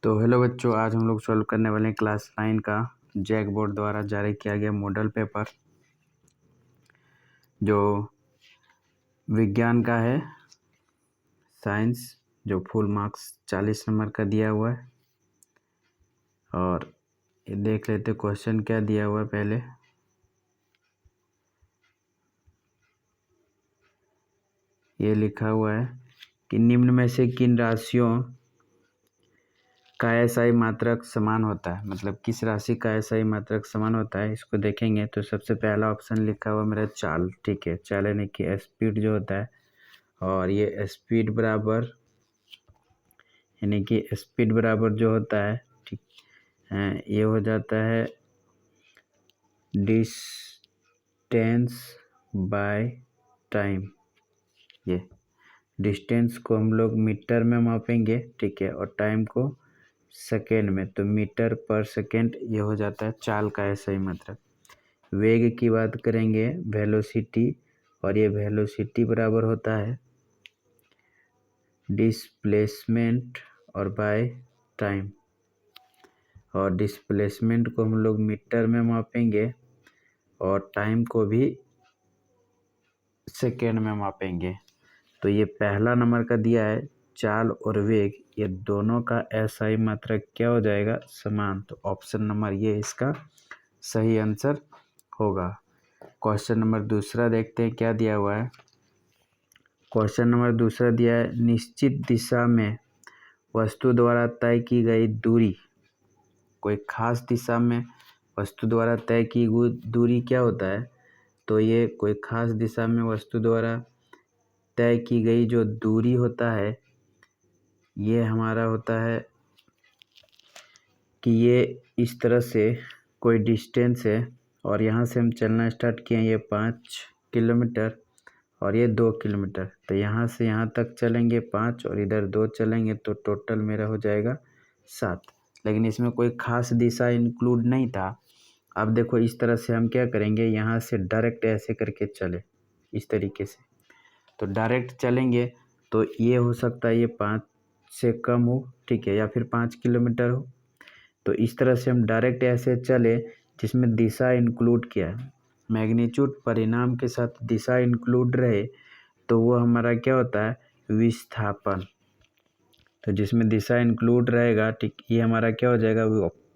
तो हेलो बच्चों, आज हम लोग सॉल्व करने वाले हैं क्लास 9 का जैक बोर्ड द्वारा जारी किया गया मॉडल पेपर जो विज्ञान का है, साइंस, जो फुल मार्क्स 40 नंबर का दिया हुआ है। और ये देख लेते क्वेश्चन क्या दिया हुआ है। पहले ये लिखा हुआ है कि निम्न में से किन राशियों का एसआई मात्रक समान होता है, मतलब किस राशि का एसआई मात्रक समान होता है, इसको देखेंगे। तो सबसे पहला ऑप्शन लिखा हुआ मेरा चाल, ठीक है। चाल यानी कि स्पीड जो होता है, और ये स्पीड बराबर यानी कि स्पीड बराबर जो होता है, ठीक है, ये हो जाता है डिस्टेंस बाय टाइम। ये डिस्टेंस को हम लोग मीटर में मापेंगे, ठीक है, और टाइम को सेकेंड में, तो मीटर पर सेकेंड ये हो जाता है चाल का एसआई मात्रक। वेग की बात करेंगे, वेलोसिटी, और ये वेलोसिटी बराबर होता है डिस्प्लेसमेंट और बाय टाइम। और डिस्प्लेसमेंट को हम लोग मीटर में मापेंगे और टाइम को भी सेकेंड में मापेंगे। तो ये पहला नंबर का दिया है, चाल और वेग, ये दोनों का एसआई मात्रक क्या हो जाएगा, समान। तो ऑप्शन नंबर ये इसका सही आंसर होगा। क्वेश्चन नंबर दूसरा देखते हैं क्या दिया हुआ है। क्वेश्चन नंबर दूसरा दिया है, निश्चित दिशा में वस्तु द्वारा तय की गई दूरी। कोई खास दिशा में वस्तु द्वारा तय की गई दूरी क्या होता है, तो ये कोई खास दिशा में वस्तु द्वारा तय की गई जो दूरी होता है, ये हमारा होता है कि ये इस तरह से कोई डिस्टेंस है, और यहाँ से हम चलना स्टार्ट किए, ये 5 किलोमीटर और ये 2 किलोमीटर। तो यहाँ से यहाँ तक चलेंगे 5 और इधर 2 चलेंगे, तो टोटल मेरा हो जाएगा 7। लेकिन इसमें कोई खास दिशा इंक्लूड नहीं था। अब देखो इस तरह से हम क्या करेंगे, यहाँ से डायरेक्ट ऐसे करके चले, इस तरीके से। तो डायरेक्ट चलेंगे तो ये हो सकता है ये 5 से कम हो, ठीक है, या फिर 5 किलोमीटर हो। तो इस तरह से हम डायरेक्ट ऐसे चले जिसमें दिशा इंक्लूड किया है, मैग्नीट्यूड परिणाम के साथ दिशा इंक्लूड रहे, तो वो हमारा क्या होता है, विस्थापन। तो जिसमें दिशा इंक्लूड रहेगा, ठीक, ये हमारा क्या हो जाएगा,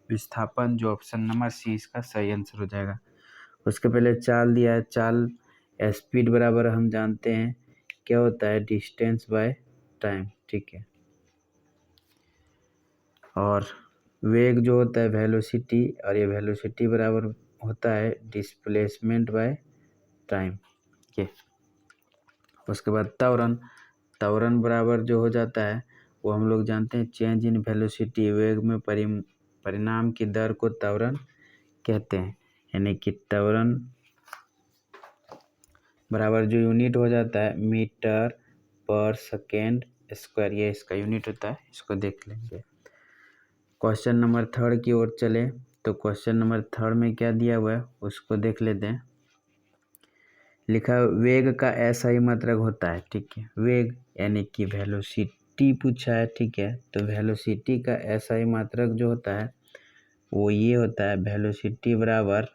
विस्थापन, जो ऑप्शन नंबर सी इसका सही आंसर हो जाएगा। उसके पहले चाल दिया है, चाल स्पीड बराबर हम जानते हैं क्या होता है, डिस्टेंस बाय टाइम, ठीक है। और वेग जो होता है वेलोसिटी, और ये वेलोसिटी बराबर होता है डिस्प्लेसमेंट बाय टाइम, ये। उसके बाद त्वरण, त्वरण बराबर जो हो जाता है वो हम लोग जानते हैं चेंज इन वेलोसिटी, वेग में परिणाम की दर को त्वरण कहते हैं। यानी कि त्वरण बराबर जो यूनिट हो जाता है मीटर पर सेकेंड स्क्वायर, ये इसका यूनिट होता है, इसको देख लेंगे। क्वेश्चन नंबर थर्ड की ओर चले, तो क्वेश्चन नंबर थर्ड में क्या दिया हुआ है उसको देख लेते हैं। लिखा वेग का एसआई मात्रक होता है, ठीक है। वेग यानी कि वेलोसिटी पूछा है, ठीक है। तो वेलोसिटी का एसआई मात्रक जो होता है वो ये होता है, वेलोसिटी बराबर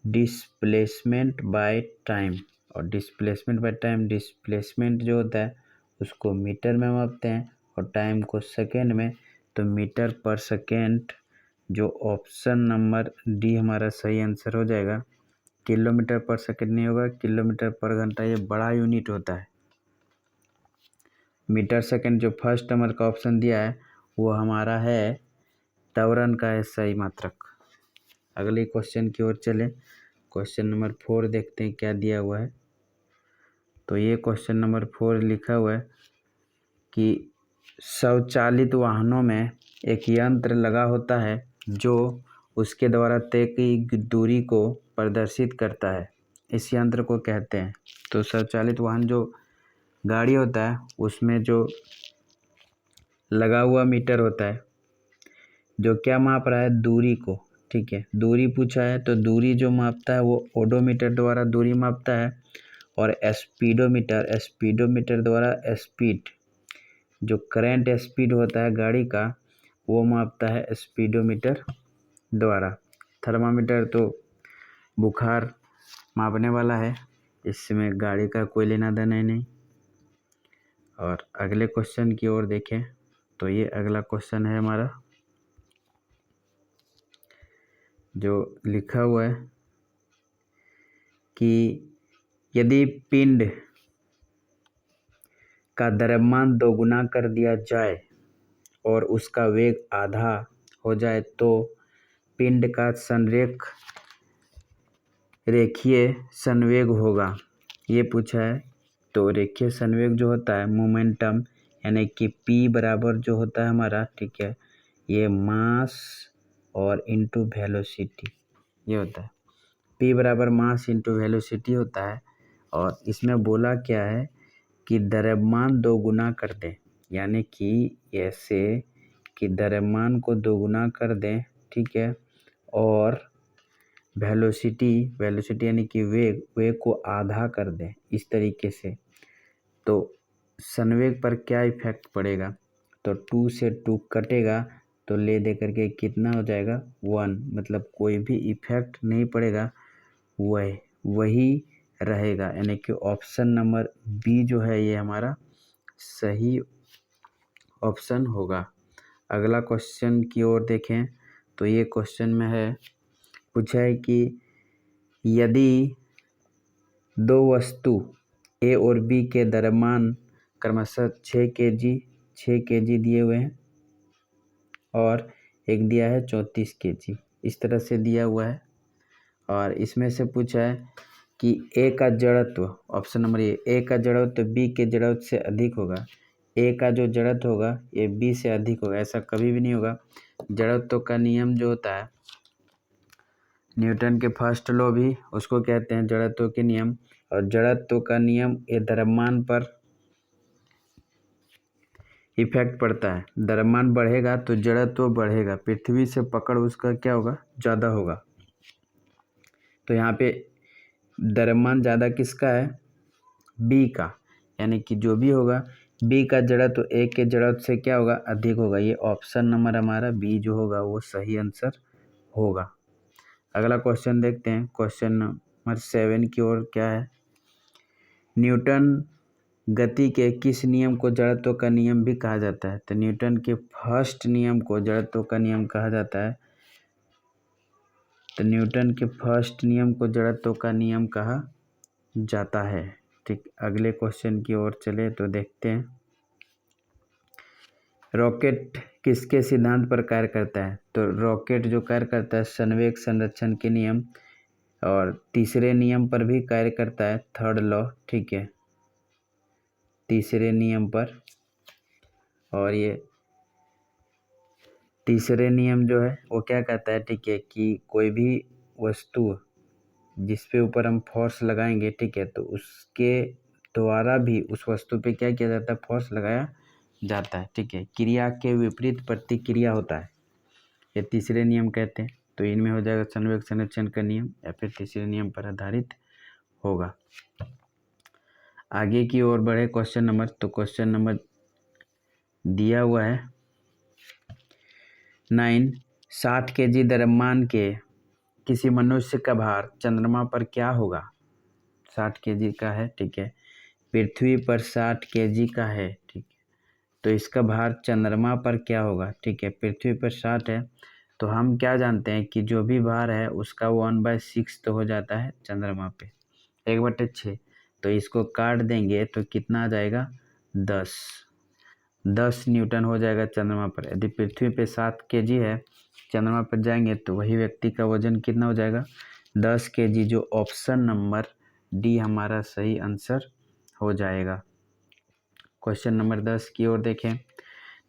डिस्प्लेसमेंट बाय टाइम। और डिस्प्लेसमेंट बाय टाइम, डिस्प्लेसमेंट जो होता है उसको मीटर में मापते हैं और टाइम को सेकेंड में। तो मीटर पर सेकेंड, जो ऑप्शन नंबर डी हमारा सही आंसर हो जाएगा। किलोमीटर पर सेकेंड नहीं होगा, किलोमीटर पर घंटा, ये बड़ा यूनिट होता है। मीटर सेकेंड जो फर्स्ट नंबर का ऑप्शन दिया है वो हमारा है त्वरण का एसआई मात्रक। अगले क्वेश्चन की ओर चले, क्वेश्चन नंबर 4 देखते हैं क्या दिया हुआ है। तो ये क्वेश्चन नंबर 4 लिखा हुआ है कि स्वचालित वाहनों में एक यंत्र लगा होता है जो उसके द्वारा तय की दूरी को प्रदर्शित करता है। इस यंत्र को कहते हैं। तो स्वचालित वाहन जो गाड़ी होता है उसमें जो लगा हुआ मीटर होता है जो क्या माप रहा है, दूरी को, ठीक है। दूरी पूछा है तो दूरी जो मापता है वो ओडोमीटर द्वारा दूरी मापता है, और स्पीडोमीटर द्वारा स्पीड जो करंट स्पीड होता है गाड़ी का वो मापता है स्पीडोमीटर द्वारा। थर्मामीटर तो बुखार मापने वाला है, इसमें गाड़ी का कोई लेना देना ही नहीं। और अगले क्वेश्चन की ओर देखें तो ये अगला क्वेश्चन है हमारा, जो लिखा हुआ है कि यदि पिंड का द्रव्यमान दोगुना कर दिया जाए और उसका वेग आधा हो जाए तो पिंड का संरेख रेखीय संवेग होगा, ये पूछा है। तो रेखीय संवेग जो होता है मोमेंटम, यानी कि P बराबर जो होता है हमारा, ठीक है, ये मास और इनटू वेलोसिटी ये होता है। P बराबर मास इनटू वेलोसिटी होता है। और इसमें बोला क्या है कि द्रव्यमान दोगुना कर दें, यानी कि ऐसे कि द्रव्यमान को दोगुना कर दें, ठीक है, और वेलोसिटी यानी कि वेग को आधा कर दें इस तरीके से, तो संवेग पर क्या इफेक्ट पड़ेगा। तो 2 से 2 कटेगा तो ले दे करके कितना हो जाएगा 1, मतलब कोई भी इफेक्ट नहीं पड़ेगा, वही रहेगा, यानी कि ऑप्शन नंबर बी जो है ये हमारा सही ऑप्शन होगा। अगला क्वेश्चन की ओर देखें तो ये क्वेश्चन में है, पूछा है कि यदि दो वस्तु ए और बी के द्रव्यमान क्रमशः 6 केजी दिए हुए हैं और एक दिया है 34 केजी, इस तरह से दिया हुआ है। और इसमें से पूछा है कि ए का जड़त्व, ऑप्शन नंबर ए का जड़त्व बी के जड़त्व से अधिक होगा। ए का जो जड़त्व होगा ये बी से अधिक होगा, ऐसा कभी भी नहीं होगा। जड़त्व का नियम जो होता है न्यूटन के फर्स्ट लॉ भी उसको कहते हैं जड़त्व के नियम, और जड़त्व का नियम ये द्रव्यमान पर इफेक्ट पड़ता है। द्रव्यमान बढ़ेगा तो जड़त्व बढ़ेगा, पृथ्वी से पकड़ उसका क्या होगा, ज़्यादा होगा। तो यहाँ पे द्रव्यमान ज़्यादा किसका है, बी का, यानी कि जो भी होगा बी का जड़त्व ए के जड़त्व से क्या होगा, अधिक होगा। ये ऑप्शन नंबर हमारा बी जो होगा वो सही आंसर होगा। अगला क्वेश्चन देखते हैं, क्वेश्चन नंबर 7 की ओर क्या है, न्यूटन गति के किस नियम को जड़त्व का नियम भी कहा जाता है। तो न्यूटन के फर्स्ट नियम को जड़त्व का नियम कहा जाता है। तो न्यूटन के फर्स्ट नियम को जड़त्व का नियम कहा जाता है। ठीक, अगले क्वेश्चन की ओर चले तो देखते हैं, रॉकेट किसके सिद्धांत पर कार्य करता है। तो रॉकेट जो कार्य करता है संवेग संरक्षण के नियम और तीसरे नियम पर भी कार्य करता है, थर्ड लॉ, ठीक है, तीसरे नियम पर। और ये तीसरे नियम जो है वो क्या कहता है, ठीक है, कि कोई भी वस्तु जिस पे ऊपर हम फोर्स लगाएंगे, ठीक है, तो उसके द्वारा भी उस वस्तु पे क्या किया जाता है, फोर्स लगाया जाता है, ठीक है, क्रिया के विपरीत प्रतिक्रिया होता है, ये तीसरे नियम कहते हैं। तो इनमें हो जाएगा संवेग संरक्षण का नियम या फिर तीसरे नियम पर आधारित होगा। आगे की ओर बढ़े क्वेश्चन नंबर, तो क्वेश्चन नंबर दिया हुआ है 9, 60 केजी द्रव्यमान के किसी मनुष्य का भार चंद्रमा पर क्या होगा। 60 केजी का है, ठीक है, पृथ्वी पर 60 केजी का है, ठीक है, तो इसका भार चंद्रमा पर क्या होगा। ठीक है, पृथ्वी पर 60 है तो हम क्या जानते हैं कि जो भी भार है उसका 1/6 तो हो जाता है चंद्रमा पे, 1/6। तो इसको काट देंगे तो कितना आ जाएगा, 10 न्यूटन हो जाएगा चंद्रमा पर। यदि पृथ्वी पे 7 केजी है, चंद्रमा पर जाएंगे तो वही व्यक्ति का वजन कितना हो जाएगा, 10 केजी, जो ऑप्शन नंबर डी हमारा सही आंसर हो जाएगा। क्वेश्चन नंबर 10 की ओर देखें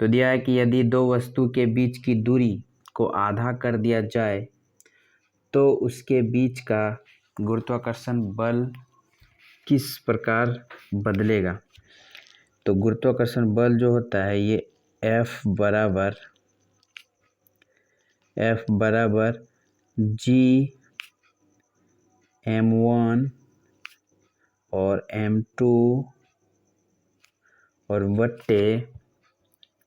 तो दिया है कि यदि दो वस्तु के बीच की दूरी को आधा कर दिया जाए तो उसके बीच का गुरुत्वाकर्षण बल किस प्रकार बदलेगा। तो गुरुत्वाकर्षण बल जो होता है ये F बराबर G m1 और m2 और बट्टे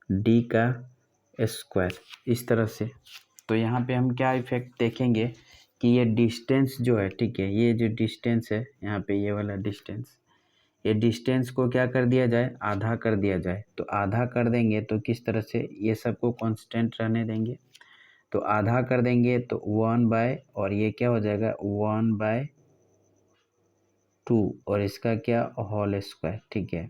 डी का स्क्वायर, इस तरह से। तो यहाँ पे हम क्या इफेक्ट देखेंगे कि ये डिस्टेंस जो है, ठीक है, ये जो डिस्टेंस है यहाँ पे, ये वाला डिस्टेंस, ये डिस्टेंस को क्या कर दिया जाए, आधा कर दिया जाए। तो आधा कर देंगे तो किस तरह से, ये सबको कांस्टेंट रहने देंगे, तो आधा कर देंगे तो 1/, और ये क्या हो जाएगा 1/2, और इसका क्या होल स्क्वायर, ठीक है।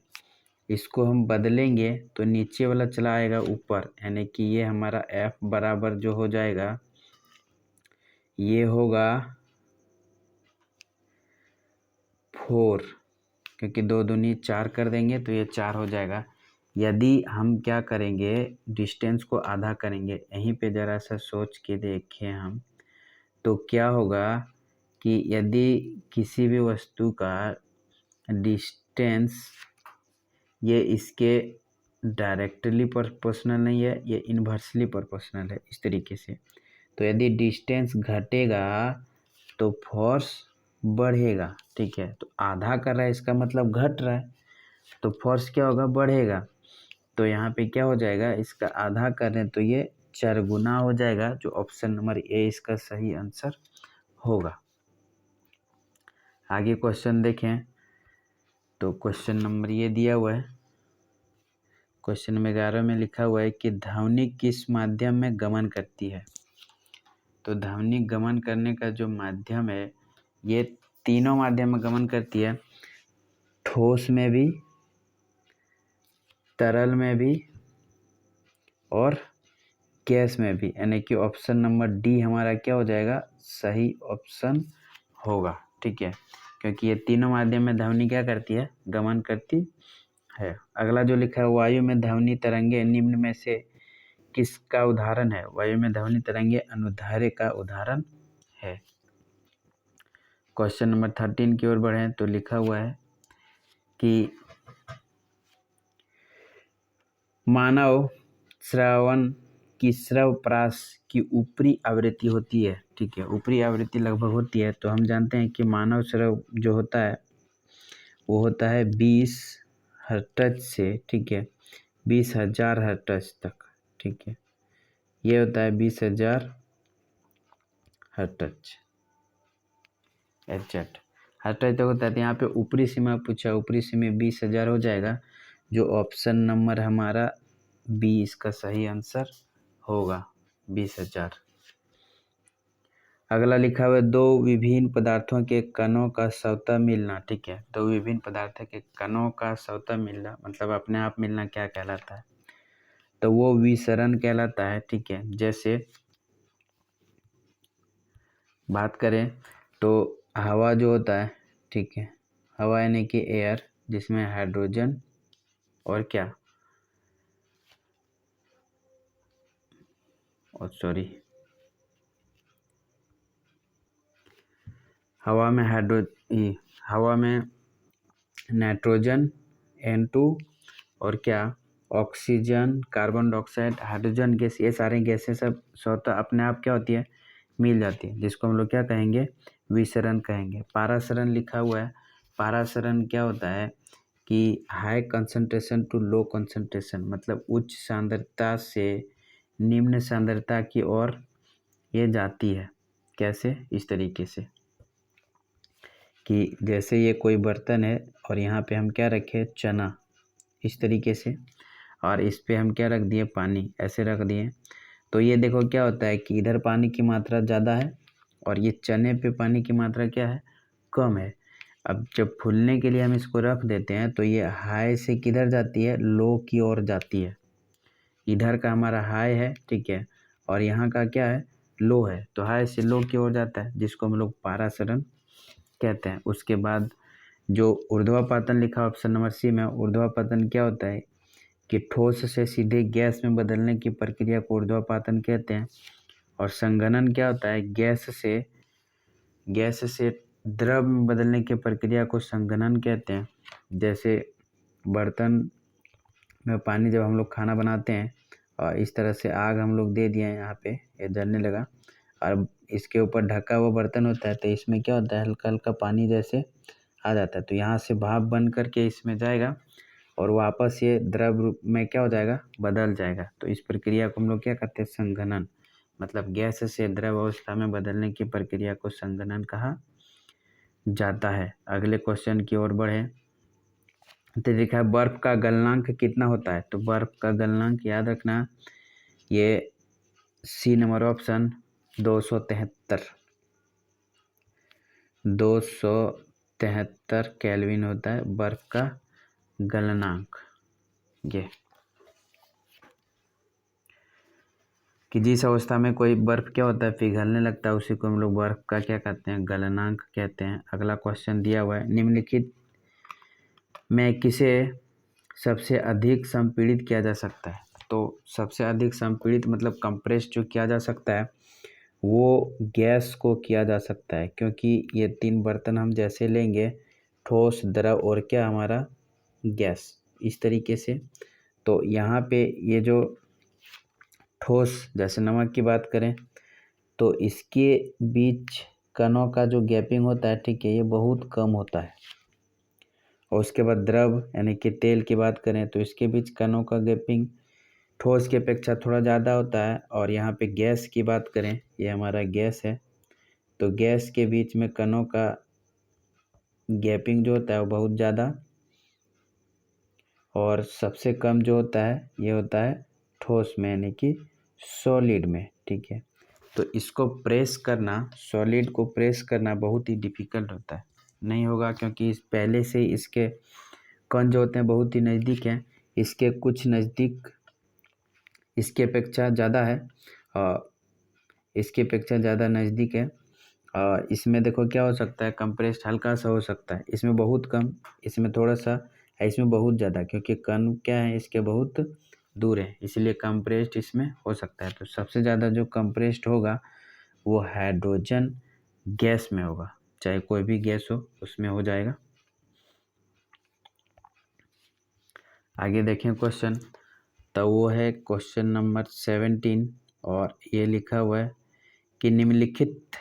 इसको हम बदलेंगे तो नीचे वाला चला आएगा ऊपर, यानी कि ये हमारा f बराबर जो हो जाएगा, ये होगा 4, क्योंकि 2 दूनी 4 कर देंगे तो ये 4 हो जाएगा। यदि हम क्या करेंगे, डिस्टेंस को आधा करेंगे, यहीं पे ज़रा सा सोच के देखें हम, तो क्या होगा कि यदि किसी भी वस्तु का डिस्टेंस ये इसके डायरेक्टली प्रोपोर्शनल नहीं है, ये इन्वर्सली प्रोपोर्शनल है, इस तरीके से। तो यदि डिस्टेंस घटेगा तो फोर्स बढ़ेगा, ठीक है। तो आधा कर रहा है इसका मतलब घट रहा है, तो फोर्स क्या होगा, बढ़ेगा। तो यहाँ पे क्या हो जाएगा, इसका आधा कर रहे हैं तो ये 4 गुना हो जाएगा, जो ऑप्शन नंबर ए इसका सही आंसर होगा। आगे क्वेश्चन देखें तो क्वेश्चन नंबर ये दिया हुआ है, क्वेश्चन नंबर 11 में लिखा हुआ है कि ध्वनि किस माध्यम में गमन करती है। तो ध्वनि गमन करने का जो माध्यम है, ये तीनों माध्यम में गमन करती है, ठोस में भी, तरल में भी और गैस में भी, यानी कि ऑप्शन नंबर डी हमारा क्या हो जाएगा, सही ऑप्शन होगा, ठीक है, क्योंकि ये तीनों माध्यम में ध्वनि क्या करती है, गमन करती है। अगला जो लिखा है, वायु में ध्वनि तरंगे निम्न में से किसका उदाहरण है। वायु में ध्वनि तरंगे अनुदैर्ध्य का उदाहरण है। क्वेश्चन नंबर 13 की ओर बढ़ें तो लिखा हुआ है कि मानव श्रवण की श्रवप्राश की ऊपरी आवृत्ति होती है, ठीक है, ऊपरी आवृत्ति लगभग होती है। तो हम जानते हैं कि मानव श्रव जो होता है वो होता है 20 हर्ट्ज से, ठीक है, 20,000 हर्ट्ज तक, ठीक है, ये होता है 20,000 हर्ट्ज एग्जैक्ट हर्ट्ज तक होता है। तो यहाँ पे ऊपरी सीमा पूछा, ऊपरी सीमा 20,000 हो जाएगा, जो ऑप्शन नंबर हमारा बी इसका सही आंसर होगा, 20,000। अगला लिखा हुआ है, दो विभिन्न पदार्थों के कणों का स्वतः मिलना, ठीक है, दो विभिन्न पदार्थों के कणों का स्वतः मिलना मतलब अपने आप मिलना क्या कहलाता है, तो वो विसरण कहलाता है, ठीक है। जैसे बात करें तो हवा जो होता है, ठीक है, हवा यानी कि एयर, जिसमें हाइड्रोजन और क्या, और सॉरी, हवा में नाइट्रोजन N2 और क्या, oxygen, carbon dioxide, hydrogen gas, ये सारे गैसें सब स्वतः अपने आप क्या होती है, मिल जाती है, जिसको हम लोग क्या कहेंगे, विसरण कहेंगे। पारासरण लिखा हुआ है, पारासरण क्या होता है कि high concentration to low concentration, मतलब उच्च सांद्रता से निम्न सांद्रता की ओर ये जाती है। कैसे, इस तरीके से कि जैसे ये कोई बर्तन है और यहाँ पे हम क्या रखे, चना, इस तरीके से, और इस पे हम क्या रख दिए, पानी, ऐसे रख दिए। तो ये देखो क्या होता है कि इधर पानी की मात्रा ज़्यादा है और ये चने पे पानी की मात्रा क्या है, कम है। अब जब फूलने के लिए हम इसको रख देते हैं तो ये हाई से किधर जाती है, लो की ओर जाती है। इधर का हमारा हाई है, ठीक है, और यहाँ का क्या है, लो है, तो हाई से लो की ओर जाता है, जिसको हम लोग पारासरण कहते हैं। उसके बाद जो ऊर्ध्वापातन लिखा ऑप्शन नंबर सी में, ऊर्ध्वापातन क्या होता है कि ठोस से सीधे गैस में बदलने की प्रक्रिया को ऊर्ध्वापातन कहते हैं। और संघनन क्या होता है, गैस से द्रव में बदलने की प्रक्रिया को संघनन कहते हैं। जैसे बर्तन में पानी, जब हम लोग खाना बनाते हैं और इस तरह से आग हम लोग दे दिए हैं, यहाँ पे ये जलने लगा और इसके ऊपर ढका हुआ बर्तन होता है, तो इसमें क्या होता है, हल्का हल्का पानी जैसे आ जाता है, तो यहाँ से भाप बन करके इसमें जाएगा और वापस ये द्रव रूप में क्या हो जाएगा, बदल जाएगा। तो इस प्रक्रिया को हम लोग क्या कहते हैं, संघनन। मतलब गैस से द्रव अवस्था में बदलने की प्रक्रिया को संघनन कहा जाता है। अगले क्वेश्चन की ओर बढ़े तो लिखा है बर्फ का गलनांक कितना होता है। तो बर्फ का गलनांक याद रखना, ये सी नंबर ऑप्शन 273 केल्विन होता है बर्फ का गलनांक। ये कि जिस अवस्था में कोई बर्फ क्या होता है, पिघलने लगता है, उसी को हम लोग बर्फ का क्या कहते हैं, गलनांक कहते हैं। अगला क्वेश्चन दिया हुआ है, निम्नलिखित में किसे सबसे अधिक संपीड़ित किया जा सकता है। तो सबसे अधिक संपीड़ित मतलब कंप्रेस जो किया जा सकता है वो गैस को किया जा सकता है, क्योंकि ये 3 बर्तन हम जैसे लेंगे, ठोस, द्रव और क्या हमारा गैस, इस तरीके से। तो यहाँ पे ये जो ठोस, जैसे नमक की बात करें तो इसके बीच कणों का जो गैपिंग होता है, ठीक है, ये बहुत कम होता है। और उसके बाद द्रव यानी कि तेल की बात करें तो इसके बीच कणों का गैपिंग ठोस की अपेक्षा थोड़ा ज़्यादा होता है। और यहाँ पे गैस की बात करें, ये हमारा गैस है, तो गैस के बीच में कणों का गैपिंग जो होता है वो बहुत ज़्यादा, और सबसे कम जो होता है ये होता है ठोस में यानी कि सॉलिड में, ठीक है। तो इसको प्रेस करना, सॉलिड को प्रेस करना बहुत ही डिफ़िकल्ट होता है, नहीं होगा, क्योंकि इस पहले से ही इसके कण जो होते हैं बहुत ही नज़दीक हैं, इसके कुछ नज़दीक इसके अपेक्षा ज़्यादा है, इसके अपेक्षा ज़्यादा नज़दीक है। इसमें देखो क्या हो सकता है, कंप्रेस्ड हल्का सा हो सकता है, इसमें बहुत कम, इसमें थोड़ा सा, इसमें बहुत ज़्यादा, क्योंकि कण क्या है इसके बहुत दूर है, इसलिए कंप्रेस्ड इसमें हो सकता है। तो सबसे ज़्यादा जो कंप्रेस्ड होगा वो हाइड्रोजन गैस में होगा, चाहे कोई भी गैस हो उसमें हो जाएगा। आगे देखें क्वेश्चन, तो वो है क्वेश्चन नंबर 17, और ये लिखा हुआ है कि निम्नलिखित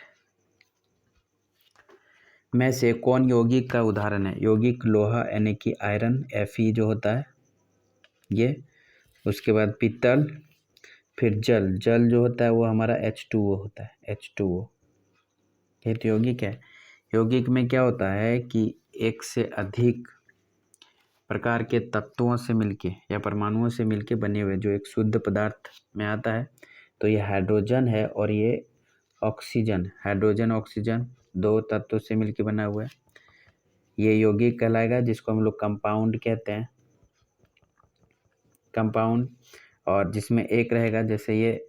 में से कौन यौगिक का उदाहरण है। यौगिक लोहा यानी कि आयरन Fe जो होता है ये, उसके बाद पीतल, फिर जल, जल जो होता है वो हमारा H2O होता है, H2O, ये तो यौगिक है। यौगिक में क्या होता है कि एक से अधिक प्रकार के तत्वों से मिलके या परमाणुओं से मिलके बने हुए जो एक शुद्ध पदार्थ में आता है। तो ये हाइड्रोजन है और ये ऑक्सीजन, हाइड्रोजन ऑक्सीजन 2 तत्वों से मिलके बना हुआ है, ये यौगिक कहलाएगा, जिसको हम लोग कंपाउंड कहते हैं, कंपाउंड। और जिसमें एक रहेगा, जैसे ये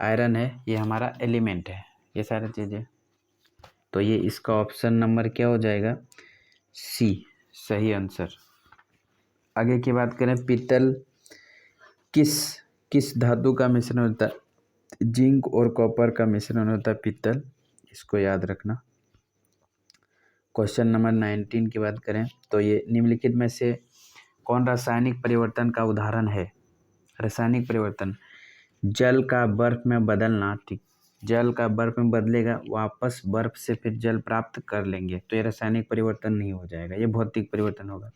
आयरन है, ये हमारा एलिमेंट है, ये सारी चीज़ें। तो ये इसका ऑप्शन नंबर क्या हो जाएगा, सी, सही आंसर। आगे की बात करें, पीतल किस किस धातु का मिश्रण होता है, जिंक और कॉपर का मिश्रण होता है पीतल, इसको याद रखना। क्वेश्चन नंबर 19 की बात करें तो ये निम्नलिखित में से कौन रासायनिक परिवर्तन का उदाहरण है। रासायनिक परिवर्तन, जल का बर्फ में बदलना, ठीक, जल का बर्फ में बदलेगा, वापस बर्फ से फिर जल प्राप्त कर लेंगे, तो ये रासायनिक परिवर्तन नहीं हो जाएगा, ये भौतिक परिवर्तन होगा।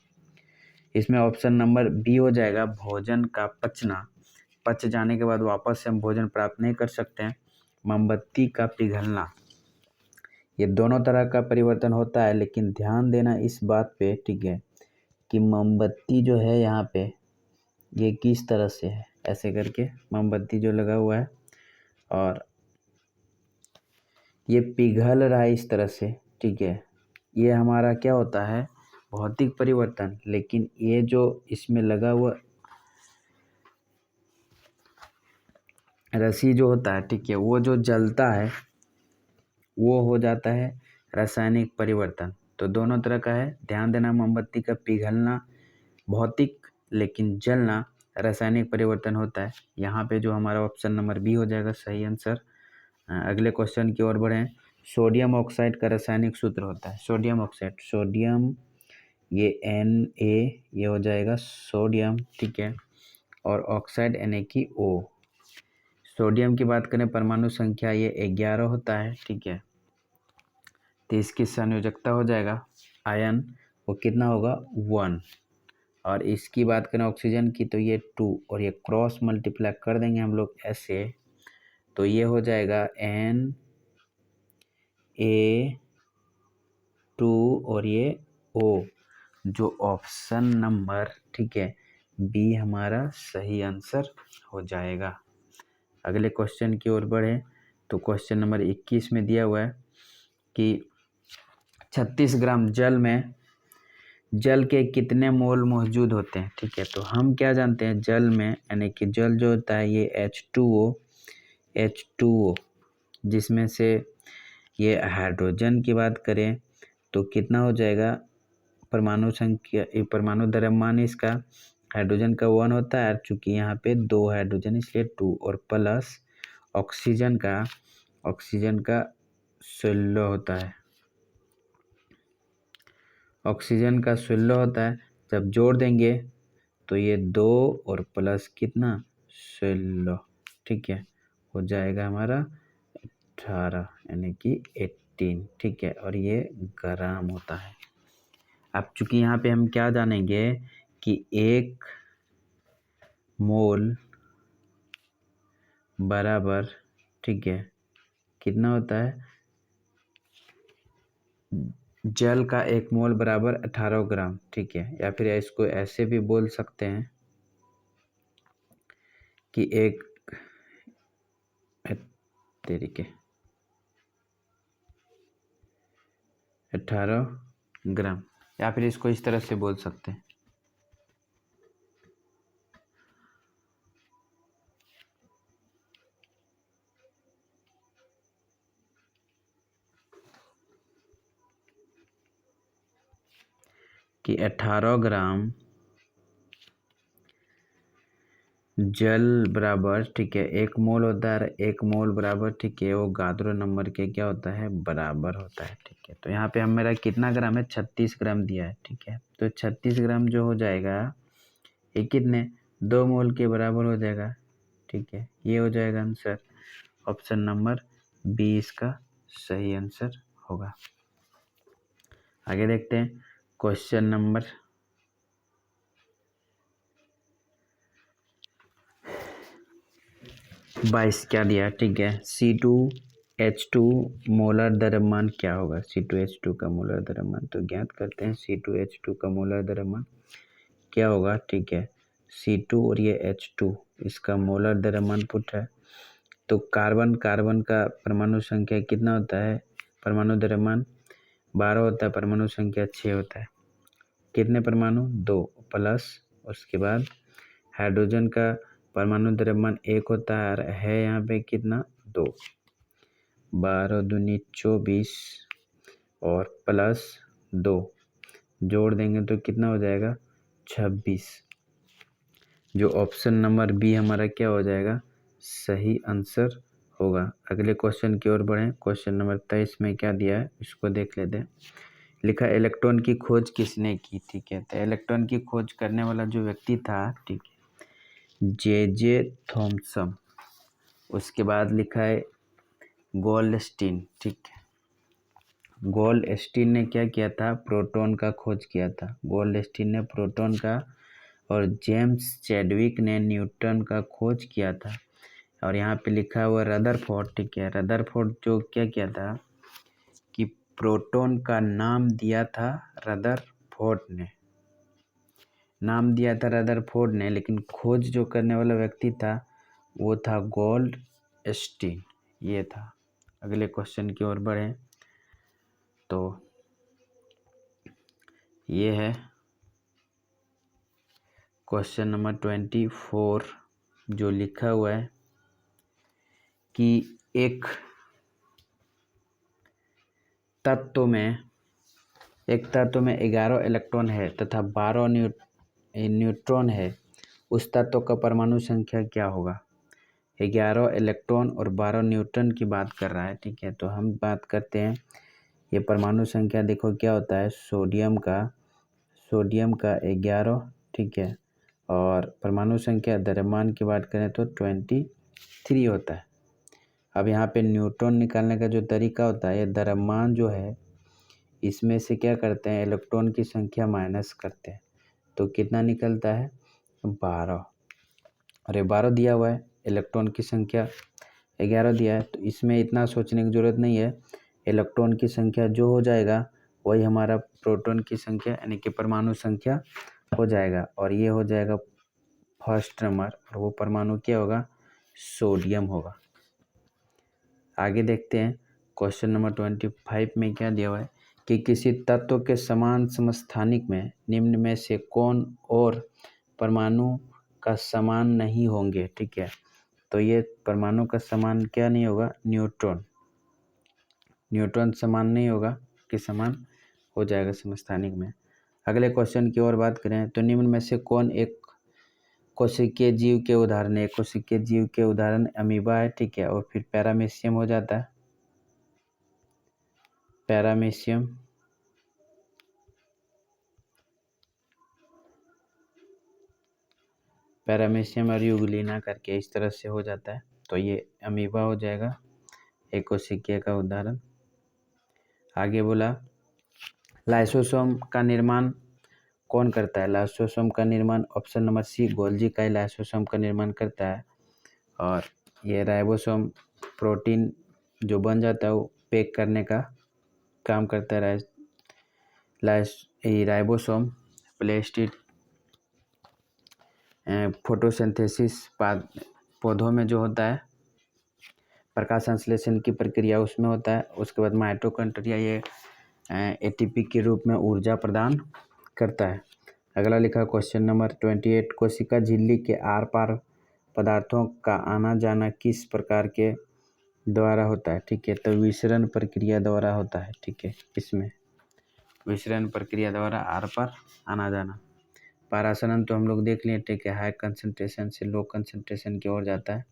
इसमें ऑप्शन नंबर बी हो जाएगा, भोजन का पचना, पच जाने के बाद वापस से हम भोजन प्राप्त नहीं कर सकते हैं। मोमबत्ती का पिघलना, ये दोनों तरह का परिवर्तन होता है, लेकिन ध्यान देना इस बात पे, ठीक है, कि मोमबत्ती जो है यहाँ पे ये किस तरह से है, ऐसे करके मोमबत्ती जो लगा हुआ है और ये पिघल रहा है इस तरह से, ठीक है, ये हमारा क्या होता है, भौतिक परिवर्तन। लेकिन ये जो इसमें लगा हुआ रस्सी जो होता है, ठीक है, वो जो जलता है वो हो जाता है रासायनिक परिवर्तन। तो दोनों तरह का है, ध्यान देना, मोमबत्ती का पिघलना भौतिक, लेकिन जलना रासायनिक परिवर्तन होता है। यहाँ पे जो हमारा ऑप्शन नंबर बी हो जाएगा सही आंसर। अगले क्वेश्चन की ओर बढ़ें, सोडियम ऑक्साइड का रासायनिक सूत्र होता है, सोडियम ऑक्साइड, सोडियम ये Na, ये हो जाएगा सोडियम, ठीक है, और ऑक्साइड यानी कि O। सोडियम की बात करें, परमाणु संख्या ये 11 होता है, ठीक है, तो इसकी संयोजकता हो जाएगा आयन, वो कितना होगा 1। और इसकी बात करें ऑक्सीजन की तो ये 2 और ये क्रॉस मल्टीप्लाई कर देंगे हम लोग ऐसे, तो ये हो जाएगा Na2 और ये O, जो ऑप्शन नंबर ठीक है बी हमारा सही आंसर हो जाएगा। अगले क्वेश्चन की ओर बढ़े तो क्वेश्चन नंबर 21 में दिया हुआ है कि 36 ग्राम जल के कितने मोल मौजूद होते हैं। ठीक है, तो हम क्या जानते हैं जल में, यानी कि जल जो होता है ये H2O, जिसमें से ये हाइड्रोजन की बात करें तो कितना हो जाएगा, परमाणु संख्या परमाणु द्रव्यमान इसका हाइड्रोजन का 1 होता है, चूँकि यहाँ पे 2 हाइड्रोजन इसलिए 2, और प्लस ऑक्सीजन का 16 होता है। ऑक्सीजन का 16 होता है, जब जोड़ देंगे तो ये 2 और प्लस कितना 16, ठीक है, हो जाएगा हमारा 18 यानी कि 18। ठीक है, और ये ग्राम होता है। अब चूंकि यहाँ पे हम क्या जानेंगे कि 1 मोल बराबर, ठीक है, कितना होता है, जल का 1 मोल बराबर 18 ग्राम। ठीक है, या फिर इसको ऐसे भी बोल सकते हैं कि 18 ग्राम, या फिर इसको इस तरह से बोल सकते हैं कि 18 ग्राम जल बराबर, ठीक है, 1 मोल होता है, 1 मोल बराबर, ठीक है, वो गाद्रो नंबर के क्या होता है बराबर होता है। ठीक है, तो यहाँ पे हम मेरा कितना ग्राम है 36 ग्राम दिया है। ठीक है, तो 36 ग्राम जो हो जाएगा ये कितने 2 मोल के बराबर हो जाएगा। ठीक है, ये हो जाएगा आंसर, ऑप्शन नंबर बी इसका सही आंसर होगा। आगे देखते हैं क्वेश्चन नंबर 22 क्या दिया। ठीक है, C2H2 मोलर द्रव्यमान क्या होगा। C2H2 का मोलर द्रव्यमान तो ज्ञात करते हैं, C2H2 का मोलर द्रव्यमान क्या होगा। ठीक है, C2 और ये H2 इसका मोलर द्रव्यमान पुट है, तो कार्बन का परमाणु संख्या कितना होता है, परमाणु द्रव्यमान 12 होता है, परमाणु संख्या 6 होता है, कितने परमाणु 2, प्लस उसके बाद हाइड्रोजन का परमाणु द्रव्यमान 1 होता है और है यहाँ पे कितना 2, 12 दूनी 24 और प्लस 2 जोड़ देंगे तो कितना हो जाएगा 26, जो ऑप्शन नंबर बी हमारा क्या हो जाएगा सही आंसर होगा। अगले क्वेश्चन की ओर बढ़ें, क्वेश्चन नंबर 23 में क्या दिया है इसको देख लेते हैं। लिखा इलेक्ट्रॉन की खोज किसने की। ठीक है, तो इलेक्ट्रॉन की खोज करने वाला जो व्यक्ति था, ठीक है, J.J. थॉमसन। उसके बाद लिखा है गोल्डस्टीन। ठीक है, गोल्डस्टीन ने क्या किया था, प्रोटॉन का खोज किया था, गोल्डस्टीन ने प्रोटॉन का, और जेम्स चैडविक ने न्यूट्रॉन का खोज किया था। और यहाँ पे लिखा हुआ रदरफोर्ड। ठीक है, रदरफोर्ड जो क्या किया था कि प्रोटॉन का नाम दिया था रदरफोर्ड ने, नाम दिया था रदरफोर्ड ने, लेकिन खोज जो करने वाला व्यक्ति था वो था गोल्डस्टीन, ये था। अगले क्वेश्चन की ओर बढ़ें तो ये है क्वेश्चन नंबर 24, जो लिखा हुआ है कि एक तत्व में 11 इलेक्ट्रॉन है तथा 12 न्यूट्रॉन है, उस तत्व का परमाणु संख्या क्या होगा। 11 इलेक्ट्रॉन और 12 न्यूट्रॉन की बात कर रहा है। ठीक है, तो हम बात करते हैं, ये परमाणु संख्या देखो क्या होता है, सोडियम का 11, ठीक है, और परमाणु संख्या द्रव्यमान की बात करें तो 23 होता है। अब यहाँ पे न्यूट्रॉन निकालने का जो तरीका होता है, ये द्रव्यमान जो है इसमें से क्या करते हैं, इलेक्ट्रॉन की संख्या माइनस करते हैं, तो कितना निकलता है 12। और ये 12 दिया हुआ है, इलेक्ट्रॉन की संख्या 11 दिया है, तो इसमें इतना सोचने की ज़रूरत नहीं है। इलेक्ट्रॉन की संख्या जो हो जाएगा वही हमारा प्रोटॉन की संख्या यानी कि परमाणु संख्या हो जाएगा, और ये हो जाएगा फर्स्ट नंबर, और वो परमाणु क्या होगा, सोडियम होगा। आगे देखते हैं क्वेश्चन नंबर 25 में क्या दिया हुआ है कि किसी तत्व के समान समस्थानिक में निम्न में से कौन और परमाणु का समान नहीं होंगे। ठीक है, तो ये परमाणु का समान क्या नहीं होगा, न्यूट्रॉन। न्यूट्रॉन समान नहीं होगा, कि समान हो जाएगा समस्थानिक में। अगले क्वेश्चन की ओर बात करें तो निम्न में से कौन एक कोशिकीय जीव के उदाहरण है। कोशिकीय जीव के उदाहरण अमीबा है। ठीक है, और फिर पैरामीशियम हो जाता है, पैरामीशियम, पैरामीशियम और यूग्लिना करके इस तरह से हो जाता है, तो ये अमीबा हो जाएगा एक कोशिकीय का उदाहरण। आगे बोला लाइसोसोम का निर्माण कौन करता है। लाइसोसोम का निर्माण ऑप्शन नंबर सी, गोल्जी का लाइसोसोम का निर्माण करता है, और ये राइबोसोम प्रोटीन जो बन जाता है वो पैक करने का काम करता है। राइबोसोम प्लास्टिड फोटोसिंथेसिस पौधों में जो होता है प्रकाश संश्लेषण की प्रक्रिया उसमें होता है। उसके बाद माइटोकॉन्ड्रिया ये एटीपी के रूप में ऊर्जा प्रदान करता है। अगला लिखा क्वेश्चन नंबर 28, कोशिका झिल्ली के आर पार पदार्थों का आना जाना किस प्रकार के द्वारा होता है। ठीक है, तो विसरण प्रक्रिया द्वारा होता है। ठीक है, इसमें विसरण प्रक्रिया द्वारा आर पार आना जाना। पारासरण तो हम लोग देख लिए। ठीक है, हाई कंसंट्रेशन से लो कंसंट्रेशन की ओर जाता है,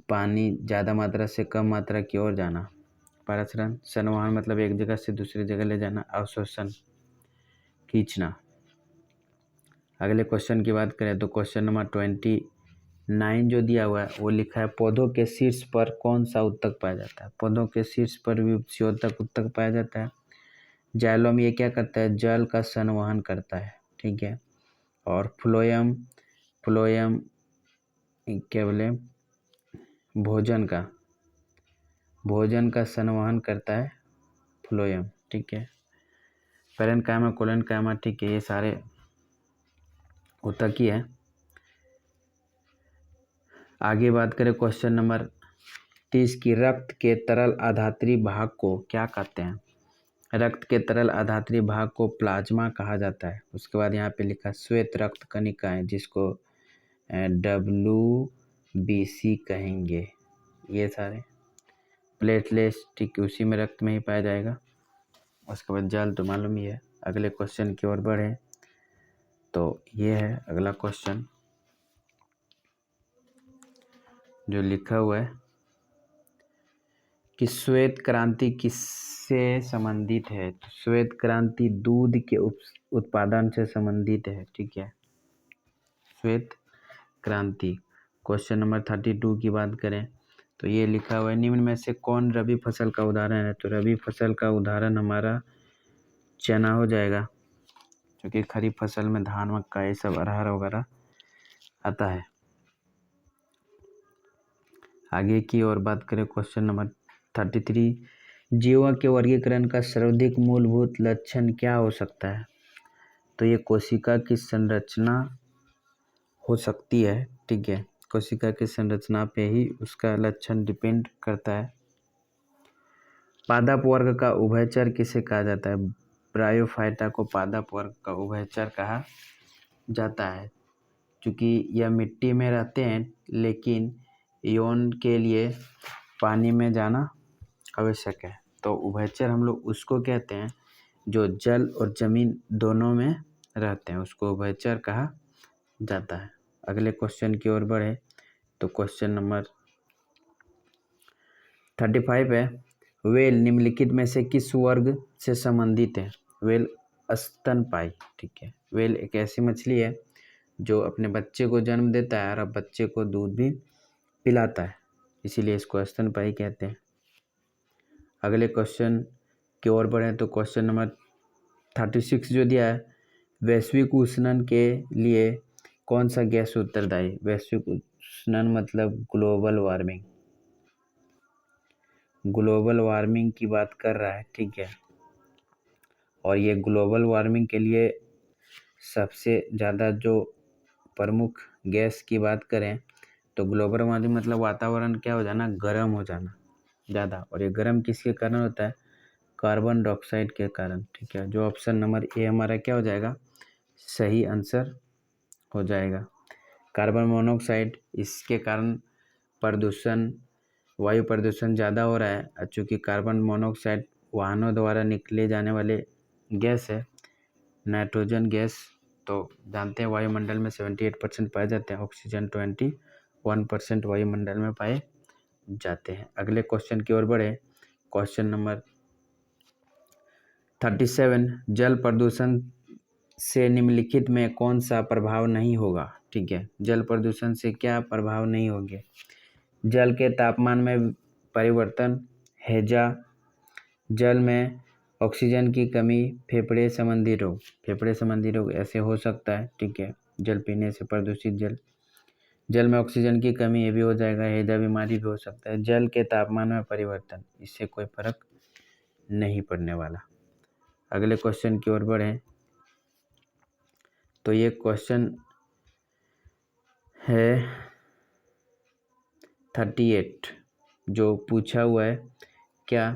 पानी ज़्यादा मात्रा से कम मात्रा की ओर जाना। पारासरण संवहन मतलब एक जगह से दूसरी जगह ले जाना, अवशोषण खींचना। अगले क्वेश्चन की बात करें तो क्वेश्चन नंबर 29 जो दिया हुआ है वो लिखा है पौधों के शीर्ष पर कौन सा उत्तक पाया जाता है। पौधों के शीर्ष पर विभवस्योतक उत्तक पाया जाता है। जाइलम ये क्या करता है, जल का संवहन करता है। ठीक है, और फ्लोएम क्या बोले, भोजन का संवहन करता है फ्लोएम। ठीक है, पैरेन्काइमा कोलेनकाइमा, ठीक है, ये सारे उत्तक ही है। आगे बात करें क्वेश्चन नंबर 30 की, रक्त के तरल आधात्री भाग को क्या कहते हैं। रक्त के तरल आधात्री भाग को प्लाज्मा कहा जाता है। उसके बाद यहाँ पे लिखा श्वेत रक्त कणिकाएं जिसको WBC कहेंगे। ये सारे प्लेटलेट्स, ठीक उसी में रक्त में ही पाया जाएगा। उसके बाद जल तो मालूम ही है। अगले क्वेश्चन की ओर बढ़े तो ये है अगला क्वेश्चन जो लिखा हुआ है कि श्वेत क्रांति किससे संबंधित है। तो श्वेत क्रांति दूध के उत्पादन से संबंधित है। ठीक है, श्वेत क्रांति। क्वेश्चन नंबर 32 की बात करें तो ये लिखा हुआ है निम्न में से कौन रबी फसल का उदाहरण है। तो रबी फसल का उदाहरण हमारा चना हो जाएगा, क्योंकि खरीफ फसल में धान, मक्का, ये सब अरहर वगैरह आता है। आगे की ओर बात करें क्वेश्चन नंबर 33, जीवों के वर्गीकरण का सर्वाधिक मूलभूत लक्षण क्या हो सकता है। तो ये कोशिका की संरचना हो सकती है। ठीक है, कोशिका की संरचना पे ही उसका लक्षण डिपेंड करता है। पादप वर्ग का उभयचर किसे कहा जाता है। ब्रायोफाइटा को पादप वर्ग का उभयचर कहा जाता है, क्योंकि यह मिट्टी में रहते हैं लेकिन यौन के लिए पानी में जाना आवश्यक है। तो उभयचर हम लोग उसको कहते हैं जो जल और जमीन दोनों में रहते हैं, उसको उभयचर कहा जाता है। अगले क्वेश्चन की ओर बढ़े तो क्वेश्चन नंबर 35 है, वेल निम्नलिखित में से किस वर्ग से संबंधित है। वेल स्तनपायी। ठीक है, वेल एक ऐसी मछली है जो अपने बच्चे को जन्म देता है और अब बच्चे को दूध भी पिलाता है, इसीलिए इसको स्तनपायी कहते हैं। अगले क्वेश्चन की ओर बढ़े तो क्वेश्चन नंबर 36 जो दिया है, वैश्विक उष्णन के लिए कौन सा गैस उत्तरदायी? वैश्विक उष्णन मतलब ग्लोबल वार्मिंग, ग्लोबल वार्मिंग की बात कर रहा है, ठीक है। और ये ग्लोबल वार्मिंग के लिए सबसे ज़्यादा जो प्रमुख गैस की बात करें तो ग्लोबल वार्मिंग मतलब वातावरण क्या हो जाना, गर्म हो जाना ज़्यादा। और ये गर्म किसके कारण होता है? कार्बन डाइऑक्साइड के कारण, ठीक है। जो ऑप्शन नंबर ए हमारा क्या हो जाएगा, सही आंसर हो जाएगा। कार्बन मोनोऑक्साइड, इसके कारण प्रदूषण, वायु प्रदूषण ज़्यादा हो रहा है, चूँकि कार्बन मोनोऑक्साइड वाहनों द्वारा निकले जाने वाले गैस है। नाइट्रोजन गैस तो जानते हैं वायुमंडल में 78% पाए जाते हैं, ऑक्सीजन 21% वायुमंडल में पाए जाते हैं। अगले क्वेश्चन की ओर बढ़े। क्वेश्चन नंबर 37, जल प्रदूषण से निम्नलिखित में कौन सा प्रभाव नहीं होगा? ठीक है, जल प्रदूषण से क्या प्रभाव नहीं होंगे? जल के तापमान में परिवर्तन, हैजा, जल में ऑक्सीजन की कमी, फेफड़े संबंधी रोग। फेफड़े संबंधी रोग ऐसे हो सकता है, ठीक है, जल पीने से, प्रदूषित जल में ऑक्सीजन की कमी, ये भी हो जाएगा। हैजा बीमारी भी हो सकता है। जल के तापमान में परिवर्तन, इससे कोई फर्क नहीं पड़ने वाला। अगले क्वेश्चन की ओर बढ़ें तो ये क्वेश्चन है 38 जो पूछा हुआ है क्या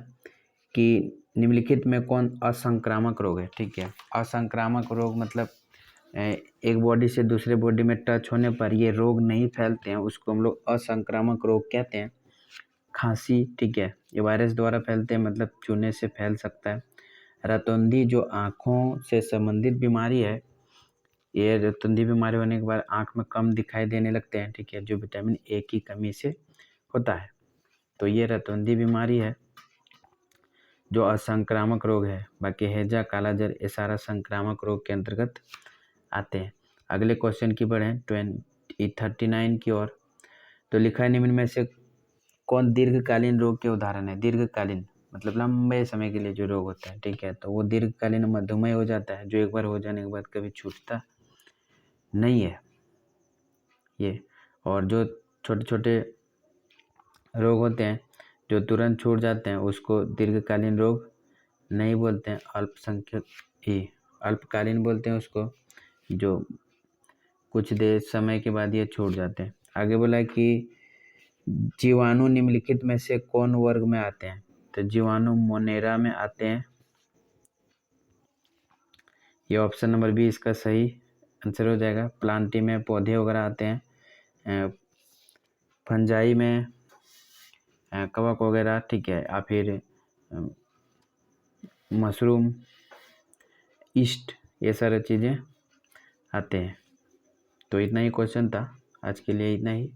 कि निम्नलिखित में कौन असंक्रामक रोग है? ठीक है, असंक्रामक रोग मतलब एक बॉडी से दूसरे बॉडी में टच होने पर ये रोग नहीं फैलते हैं, उसको हम लोग असंक्रामक रोग कहते हैं। खांसी, ठीक है, ये वायरस द्वारा फैलते हैं, मतलब छूने से फैल सकता है। रतौंधी जो आँखों से संबंधित बीमारी है, ये रतौंधी बीमारी होने के बाद आँख में कम दिखाई देने लगते हैं, ठीक है, जो विटामिन ए की कमी से होता है। तो ये रतौंधी बीमारी है जो असंक्रामक रोग है। बाकी हैजा, कालाजार, ये सारा संक्रामक रोग के अंतर्गत आते हैं। अगले क्वेश्चन की बढ़ें 39 की ओर। तो लिखा है निम्न में से कौन दीर्घकालीन रोग के उदाहरण है? दीर्घकालीन मतलब लंबे समय के लिए जो रोग होता है, ठीक है, तो वो दीर्घकालीन मधुमेह हो जाता है, जो एक बार हो जाने के बाद कभी छूटता नहीं है ये। और जो छोटे छोटे रोग होते हैं जो तुरंत छूट जाते हैं, उसको दीर्घकालीन रोग नहीं बोलते हैं, अल्पसंख्यक ही अल्पकालीन बोलते हैं उसको, जो कुछ देर समय के बाद ये छूट जाते हैं। आगे बोला कि जीवाणु निम्नलिखित में से कौन वर्ग में आते हैं? तो जीवाणु मोनेरा में आते हैं। ये ऑप्शन नंबर बी इसका सही आंसर हो जाएगा। प्लांटी में पौधे वगैरह आते हैं, फंजाई में कवक वगैरह, ठीक है, या फिर मशरूम, ईस्ट, ये सारी चीज़ें आते हैं। तो इतना ही क्वेश्चन था आज के लिए, इतना ही।